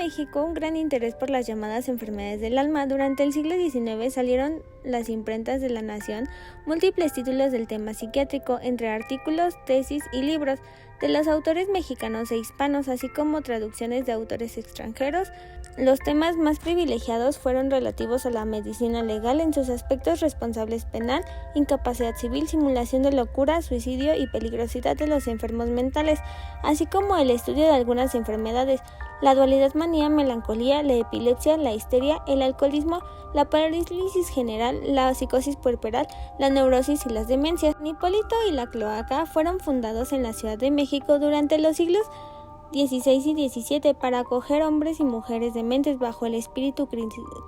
México un gran interés por las llamadas enfermedades del alma. Durante el siglo XIX salieron las imprentas de La Nación múltiples títulos del tema psiquiátrico, entre artículos, tesis y libros de los autores mexicanos e hispanos, así como traducciones de autores extranjeros. Los temas más privilegiados fueron relativos a la medicina legal en sus aspectos responsables penal, incapacidad civil, simulación de locura, suicidio y peligrosidad de los enfermos mentales, así como el estudio de algunas enfermedades, la dualidad manía, melancolía, la epilepsia, la histeria, el alcoholismo, la parálisis general, la psicosis puerperal, la neurosis y las demencias. Hipólito y La Cloaca fueron fundados en la Ciudad de México durante los siglos XVI y XVII para acoger hombres y mujeres dementes bajo el espíritu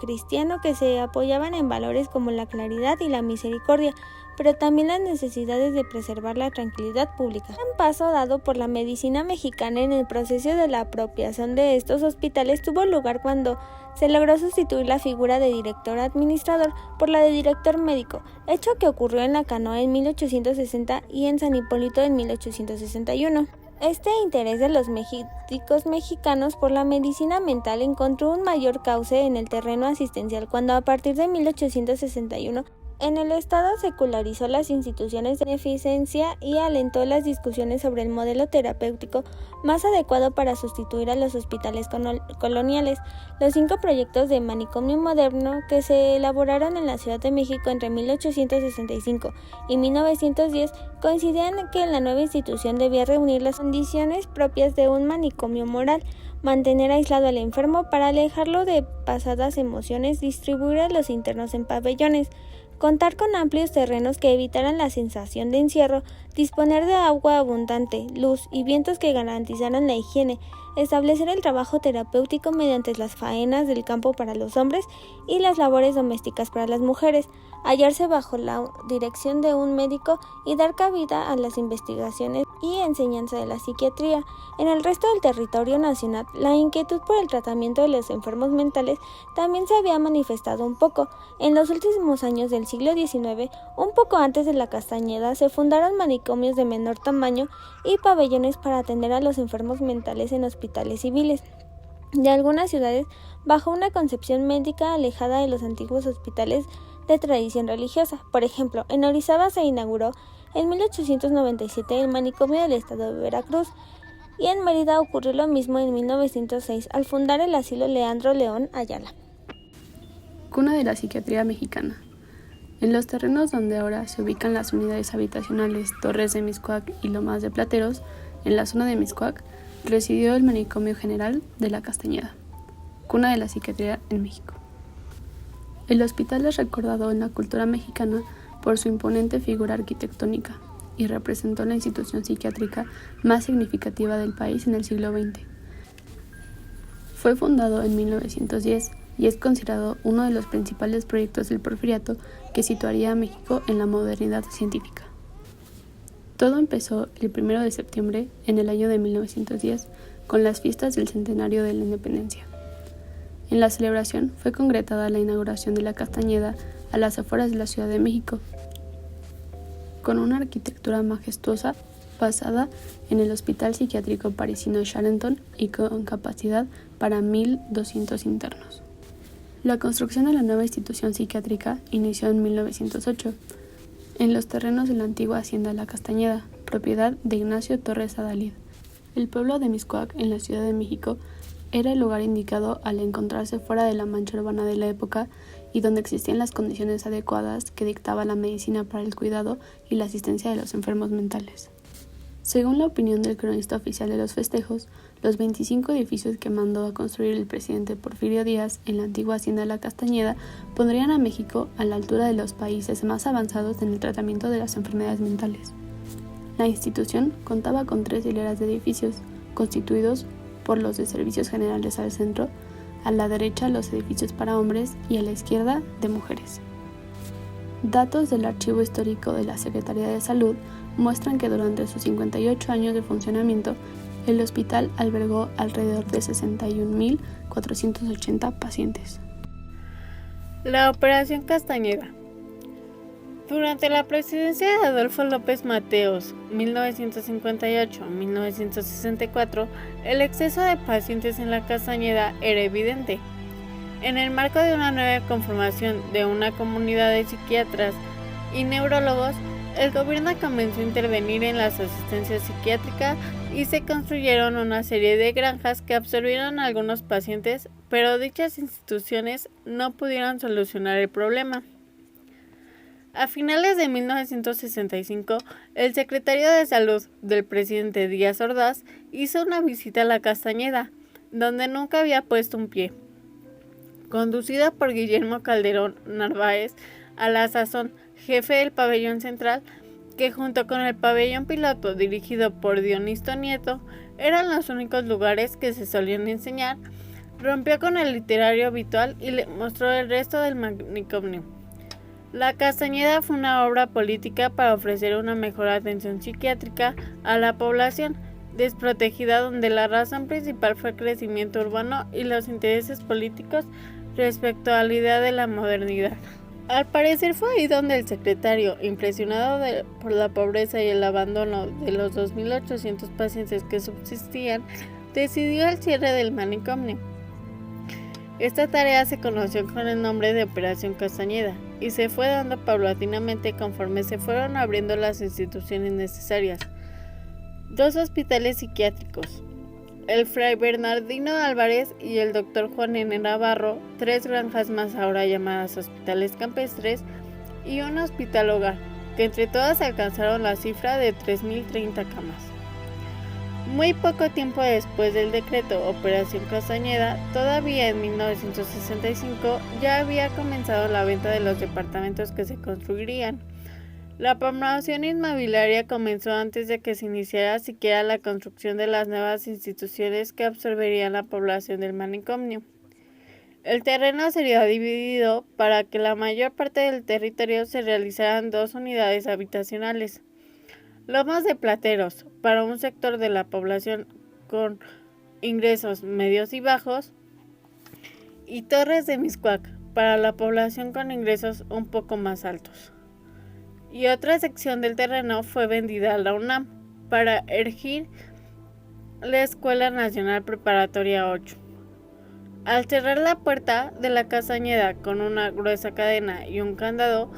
cristiano, que se apoyaban en valores como la claridad y la misericordia, pero también las necesidades de preservar la tranquilidad pública. Un paso dado por la medicina mexicana en el proceso de la apropiación de estos hospitales tuvo lugar cuando se logró sustituir la figura de director administrador por la de director médico, hecho que ocurrió en La Canoa en 1860 y en San Hipólito en 1861. Este interés de los médicos mexicanos por la medicina mental encontró un mayor cauce en el terreno asistencial cuando, a partir de 1861, en el Estado secularizó las instituciones de beneficencia y alentó las discusiones sobre el modelo terapéutico más adecuado para sustituir a los hospitales coloniales. Los 5 proyectos de manicomio moderno que se elaboraron en la Ciudad de México entre 1865 y 1910 coincidían en que la nueva institución debía reunir las condiciones propias de un manicomio moral: mantener aislado al enfermo para alejarlo de pasadas emociones, distribuir a los internos en pabellones, contar con amplios terrenos que evitaran la sensación de encierro, disponer de agua abundante, luz y vientos que garantizaran la higiene, establecer el trabajo terapéutico mediante las faenas del campo para los hombres y las labores domésticas para las mujeres, hallarse bajo la dirección de un médico y dar cabida a las investigaciones y enseñanza de la psiquiatría. En el resto del territorio nacional, la inquietud por el tratamiento de los enfermos mentales también se había manifestado un poco. En los últimos años del siglo XIX, un poco antes de la Castañeda, se fundaron manicomios de menor tamaño y pabellones para atender a los enfermos mentales en hospitales civiles de algunas ciudades, bajo una concepción médica alejada de los antiguos hospitales de tradición religiosa. Por ejemplo, en Orizaba se inauguró en 1897 el manicomio del estado de Veracruz, y en Mérida ocurrió lo mismo en 1906 al fundar el asilo Leandro León Ayala. Cuna de la psiquiatría mexicana. En los terrenos donde ahora se ubican las unidades habitacionales Torres de Mixcoac y Lomas de Plateros, en la zona de Mixcoac, residió el Manicomio General de la Castañeda, cuna de la psiquiatría en México. El hospital es recordado en la cultura mexicana por su imponente figura arquitectónica y representó la institución psiquiátrica más significativa del país en el siglo XX. Fue fundado en 1910 y es considerado uno de los principales proyectos del Porfiriato que situaría a México en la modernidad científica. Todo empezó el 1 de septiembre en el año de 1910 con las fiestas del centenario de la independencia. En la celebración fue concretada la inauguración de la Castañeda a las afueras de la Ciudad de México, con una arquitectura majestuosa basada en el Hospital Psiquiátrico Parisino Charenton y con capacidad para 1.200 internos. La construcción de la nueva institución psiquiátrica inició en 1908, en los terrenos de la antigua Hacienda La Castañeda, propiedad de Ignacio Torres Adalid. El pueblo de Mixcoac, en la Ciudad de México, era el lugar indicado al encontrarse fuera de la mancha urbana de la época y donde existían las condiciones adecuadas que dictaba la medicina para el cuidado y la asistencia de los enfermos mentales. Según la opinión del cronista oficial de los festejos, los 25 edificios que mandó a construir el presidente Porfirio Díaz en la antigua Hacienda La Castañeda pondrían a México a la altura de los países más avanzados en el tratamiento de las enfermedades mentales. La institución contaba con 3 hileras de edificios, constituidos por los de servicios generales al centro, a la derecha los edificios para hombres y a la izquierda de mujeres. Datos del Archivo Histórico de la Secretaría de Salud muestran que durante sus 58 años de funcionamiento, el hospital albergó alrededor de 61.480 pacientes. La Operación Castañeda Durante la presidencia de Adolfo López Mateos, 1958-1964, el exceso de pacientes en la Castañeda era evidente. En el marco de una nueva conformación de una comunidad de psiquiatras y neurólogos, el gobierno comenzó a intervenir en las asistencias psiquiátricas y se construyeron una serie de granjas que absorbieron a algunos pacientes, pero dichas instituciones no pudieron solucionar el problema. A finales de 1965, el secretario de Salud del presidente Díaz Ordaz hizo una visita a la Castañeda, donde nunca había puesto un pie. Conducida por Guillermo Calderón Narváez, a la sazón jefe del pabellón central, que junto con el pabellón piloto dirigido por Dionisto Nieto eran los únicos lugares que se solían enseñar, rompió con el literario habitual y le mostró el resto del manicomio. La Castañeda fue una obra política para ofrecer una mejor atención psiquiátrica a la población desprotegida, donde la razón principal fue el crecimiento urbano y los intereses políticos respecto a la idea de la modernidad. Al parecer fue ahí donde el secretario, impresionado por la pobreza y el abandono de los 2.800 pacientes que subsistían, decidió el cierre del manicomio. Esta tarea se conoció con el nombre de Operación Castañeda y se fue dando paulatinamente conforme se fueron abriendo las instituciones necesarias. 2 hospitales psiquiátricos, el Fray Bernardino Álvarez y el Dr. Juan N. Navarro, 3 granjas más ahora llamadas hospitales campestres y un hospital hogar, que entre todas alcanzaron la cifra de 3.030 camas. Muy poco tiempo después del decreto Operación Castañeda, todavía en 1965, ya había comenzado la venta de los departamentos que se construirían. La promoción inmobiliaria comenzó antes de que se iniciara siquiera la construcción de las nuevas instituciones que absorberían la población del manicomio. El terreno sería dividido para que la mayor parte del territorio se realizaran 2 unidades habitacionales. Lomas de Plateros, para un sector de la población con ingresos medios y bajos, y Torres de Mixcoac, para la población con ingresos un poco más altos. Y otra sección del terreno fue vendida a la UNAM para erigir la Escuela Nacional Preparatoria 8. Al cerrar la puerta de la Castañeda con una gruesa cadena y un candado,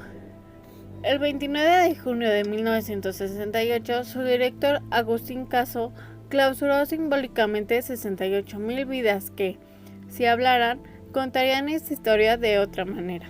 el 29 de junio de 1968, su director Agustín Caso clausuró simbólicamente 68,000 vidas que, si hablaran, contarían esta historia de otra manera.